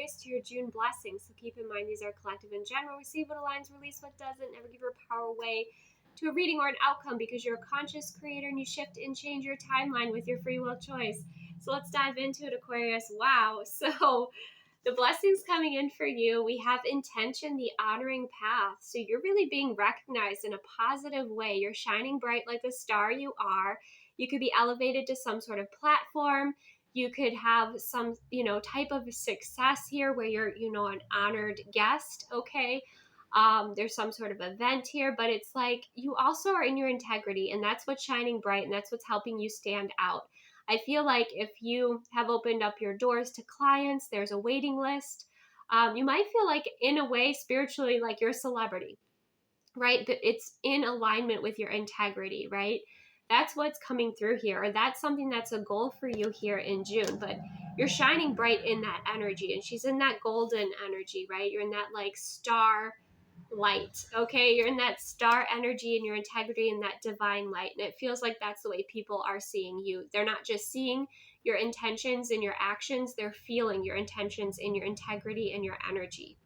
Aquarius, to your June blessings. So keep in mind these are collective in general. Receive what aligns, release what doesn't. Never give your power away to a reading or an outcome, because you're a conscious creator and you shift and change your timeline with your free will choice. So let's dive into it, Aquarius. Wow. So the blessings coming in for you, we have intention, the honoring path. So you're really being recognized in a positive way. You're shining bright like the star you are. You could be elevated to some sort of platform. You could have some, type of success here where you're, an honored guest, okay? There's some sort of event here, but it's like you also are in your integrity, and that's what's shining bright, and that's what's helping you stand out. I feel like if you have opened up your doors to clients, there's a waiting list. You might feel like, in a way, spiritually, like you're a celebrity, right? But it's in alignment with your integrity, right? That's what's coming through here, or that's something that's a goal for you here in June. But you're shining bright in that energy, and she's in that golden energy, right? You're in that like star light, okay? You're in that star energy and your integrity and that divine light. And it feels like that's the way people are seeing you. They're not just seeing your intentions and your actions, they're feeling your intentions and your integrity and your energy.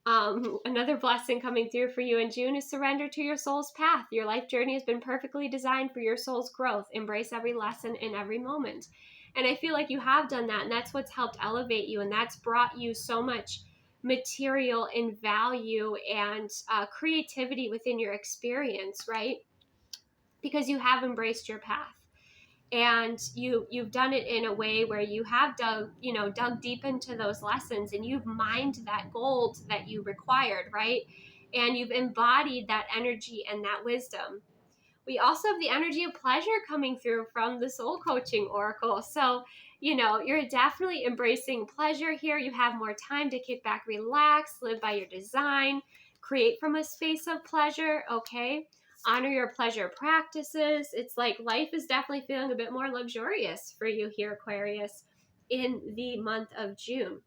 Another blessing coming through for you in June is surrender to your soul's path. Your life journey has been perfectly designed for your soul's growth. Embrace every lesson in every moment. And I feel like you have done that, and that's what's helped elevate you, and that's brought you so much material and value and creativity within your experience, right? Because you have embraced your path. And you've done it in a way where you have dug deep into those lessons, and you've mined that gold that you required, right? And you've embodied that energy and that wisdom. We also have the energy of pleasure coming through from the soul coaching oracle. So, you're definitely embracing pleasure here. You have more time to kick back, relax, live by your design, create from a space of pleasure, okay? Honor your pleasure practices. It's like life is definitely feeling a bit more luxurious for you here, Aquarius, in the month of June.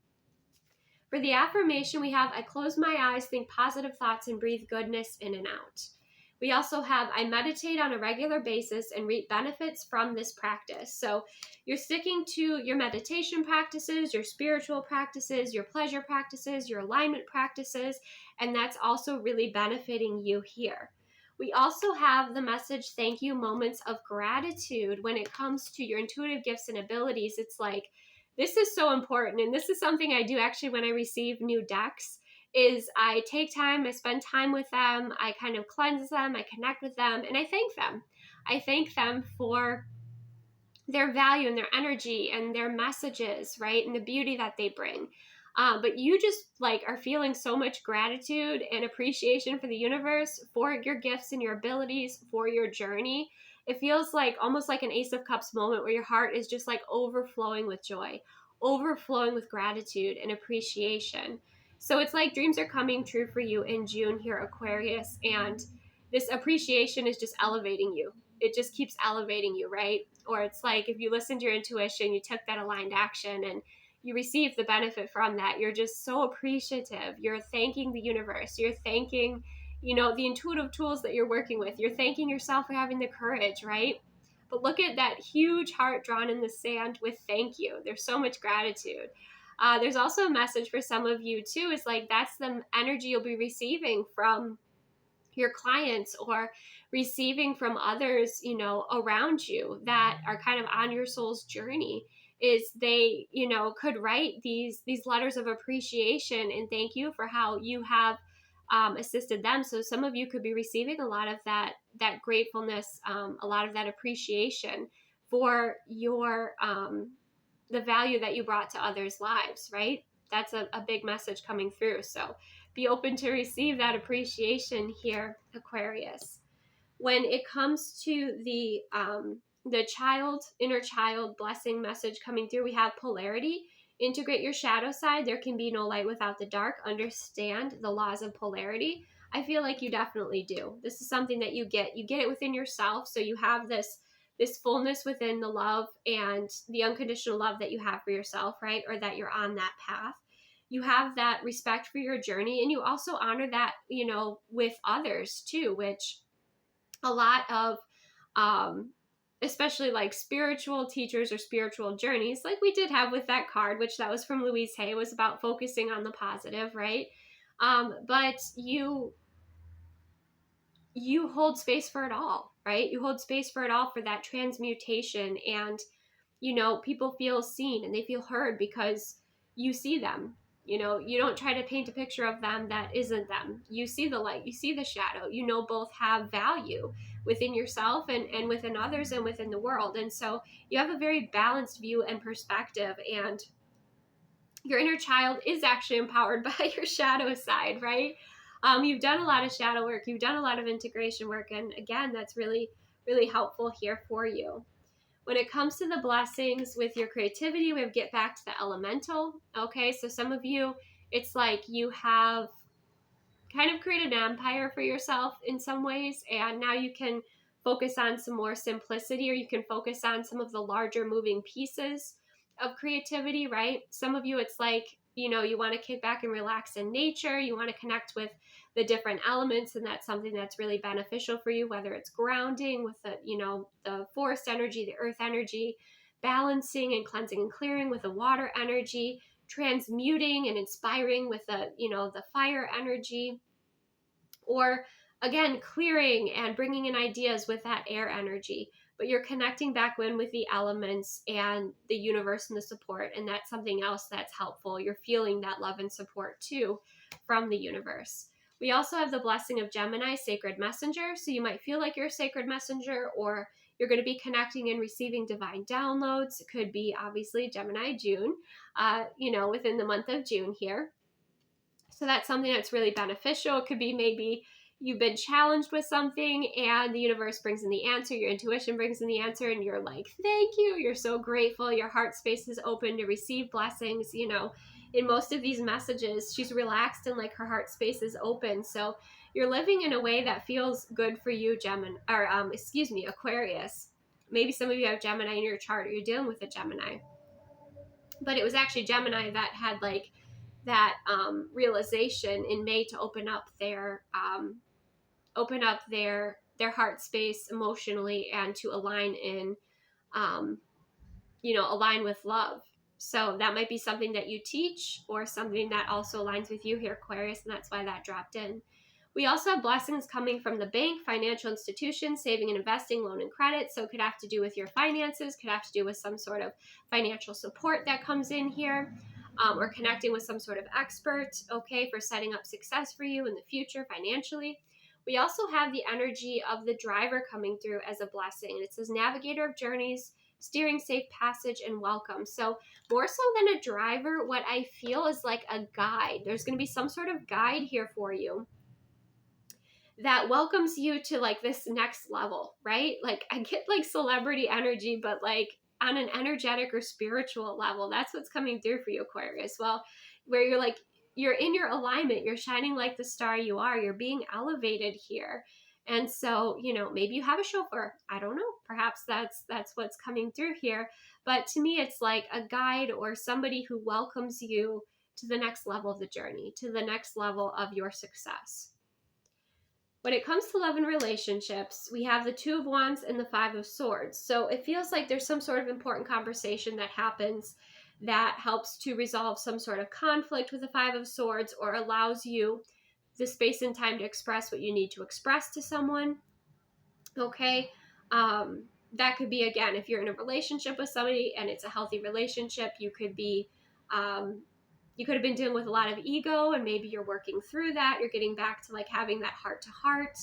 For the affirmation, we have, I close my eyes, think positive thoughts, and breathe goodness in and out. We also have, I meditate on a regular basis and reap benefits from this practice. So you're sticking to your meditation practices, your spiritual practices, your pleasure practices, your alignment practices, and that's also really benefiting you here. We also have the message, thank you, moments of gratitude. When it comes to your intuitive gifts and abilities, it's like, this is so important. And this is something I do actually when I receive new decks, is I take time, I spend time with them, I kind of cleanse them, I connect with them, and I thank them. I thank them for their value and their energy and their messages, right? And the beauty that they bring. But you just are feeling so much gratitude and appreciation for the universe, for your gifts and your abilities, for your journey. It feels like almost like an Ace of Cups moment where your heart is just overflowing with joy, overflowing with gratitude and appreciation. So it's like dreams are coming true for you in June here, Aquarius, and this appreciation is just elevating you. It just keeps elevating you, right? Or it's like if you listen to your intuition, you took that aligned action and you receive the benefit from that. You're just so appreciative. You're thanking the universe. You're thanking, the intuitive tools that you're working with. You're thanking yourself for having the courage, right? But look at that huge heart drawn in the sand with thank you. There's so much gratitude. There's also a message for some of you too, is that's the energy you'll be receiving from your clients or receiving from others, around you that are kind of on your soul's journey, is they, could write these letters of appreciation and thank you for how you have assisted them. So some of you could be receiving a lot of that gratefulness, a lot of that appreciation for your, the value that you brought to others' lives, right? That's a big message coming through. So be open to receive that appreciation here, Aquarius. When it comes to the inner child blessing message coming through, we have polarity. Integrate your shadow side. There can be no light without the dark. Understand the laws of polarity. I feel like you definitely do. This is something that you get it within yourself. So you have this fullness within the love and the unconditional love that you have for yourself, right? Or that you're on that path. You have that respect for your journey, and you also honor that, with others too, which a lot of especially like spiritual teachers or spiritual journeys, like we did have with that card, which that was from Louise Hay, was about focusing on the positive, right? But you hold space for it all, right? You hold space for it all, for that transmutation. And, people feel seen and they feel heard because you see them. You don't try to paint a picture of them that isn't them. You see the light, you see the shadow, both have value within yourself and within others and within the world. And so you have a very balanced view and perspective, and your inner child is actually empowered by your shadow side, right? You've done a lot of shadow work, you've done a lot of integration work, and again, that's really, really helpful here for you. When it comes to the blessings with your creativity, we have get back to the elemental. Okay, so some of you, it's like you have kind of created an empire for yourself in some ways, and now you can focus on some more simplicity, or you can focus on some of the larger moving pieces of creativity, right? Some of you, it's like, you want to kick back and relax in nature, you want to connect with the different elements, and that's something that's really beneficial for you, whether it's grounding with the forest energy, the earth energy, balancing and cleansing and clearing with the water energy, transmuting and inspiring with the fire energy, or again, clearing and bringing in ideas with that air energy. But you're connecting back in with the elements and the universe and the support, and that's something else that's helpful. You're feeling that love and support too from the universe. We also have the blessing of Gemini, sacred messenger. So you might feel like you're a sacred messenger, or you're going to be connecting and receiving divine downloads. It could be obviously Gemini, June, within the month of June here. So that's something that's really beneficial. It could be maybe you've been challenged with something and the universe brings in the answer, your intuition brings in the answer, and you're like, thank you. You're so grateful. Your heart space is open to receive blessings. In most of these messages, she's relaxed and like her heart space is open. So you're living in a way that feels good for you, Aquarius. Maybe some of you have Gemini in your chart, or you're dealing with a Gemini. But it was actually Gemini that had like that realization in May to open up their heart space emotionally, and to align in align with love. So that might be something that you teach, or something that also aligns with you here, Aquarius, and that's why that dropped in. We also have blessings coming from the bank, financial institutions, saving and investing, loan and credit. So it could have to do with your finances, could have to do with some sort of financial support that comes in here, or connecting with some sort of expert, okay, for setting up success for you in the future financially. We also have the energy of the driver coming through as a blessing. And it says navigator of journeys, steering safe passage, and welcome. So more so than a driver, what I feel is like a guide. There's going to be some sort of guide here for you that welcomes you to like this next level, right? Like I get like celebrity energy, but like on an energetic or spiritual level. That's what's coming through for you, Aquarius. Well, where you're like, you're in your alignment, you're shining like the star you are, you're being elevated here. And so, maybe you have a chauffeur. I don't know. Perhaps that's what's coming through here. But to me, it's like a guide or somebody who welcomes you to the next level of the journey, to the next level of your success. When it comes to love and relationships, we have the Two of Wands and the Five of Swords. So it feels like there's some sort of important conversation that happens that helps to resolve some sort of conflict with the Five of Swords, or allows you the space and time to express what you need to express to someone. Okay. That could be, again, if you're in a relationship with somebody and it's a healthy relationship, you could have been dealing with a lot of ego, and maybe you're working through that. You're getting back to like having that heart to heart.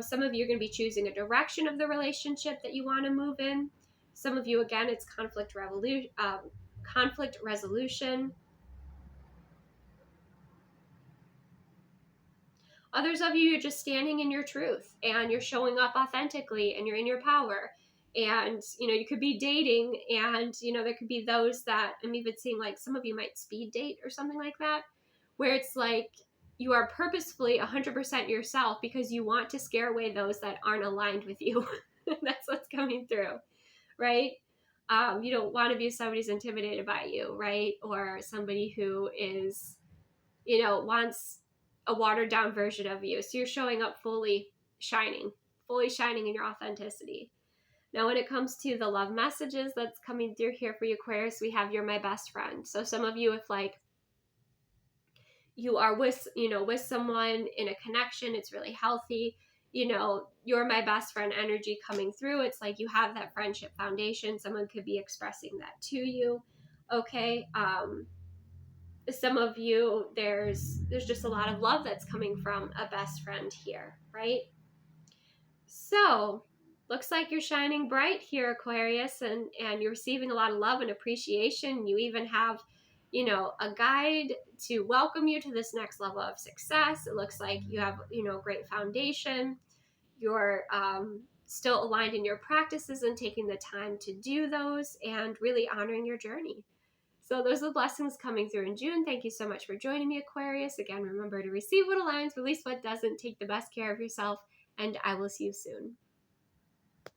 Some of you are going to be choosing a direction of the relationship that you want to move in. Some of you, again, it's conflict resolution. Others of you, you're just standing in your truth and you're showing up authentically and you're in your power. And, you could be dating, and, there could be those that I'm even seeing, like some of you might speed date or something like that, where it's like you are purposefully 100% yourself because you want to scare away those that aren't aligned with you. That's what's coming through, right? You don't want to be somebody who's intimidated by you, right? Or somebody who is, wants a watered down version of you. So you're showing up fully shining in your authenticity. Now, when it comes to the love messages that's coming through here for you, Aquarius, we have you're my best friend. So some of you, if like you are with, with someone in a connection, it's really healthy, you're my best friend energy coming through. It's like you have that friendship foundation. Someone could be expressing that to you. Okay. Some of you, there's just a lot of love that's coming from a best friend here, right? So looks like you're shining bright here, Aquarius, and you're receiving a lot of love and appreciation. You even have, a guide to welcome you to this next level of success. It looks like you have, a great foundation. You're still aligned in your practices and taking the time to do those and really honoring your journey. So those are the blessings coming through in June. Thank you so much for joining me, Aquarius. Again, remember to receive what aligns, release what doesn't, take the best care of yourself, and I will see you soon.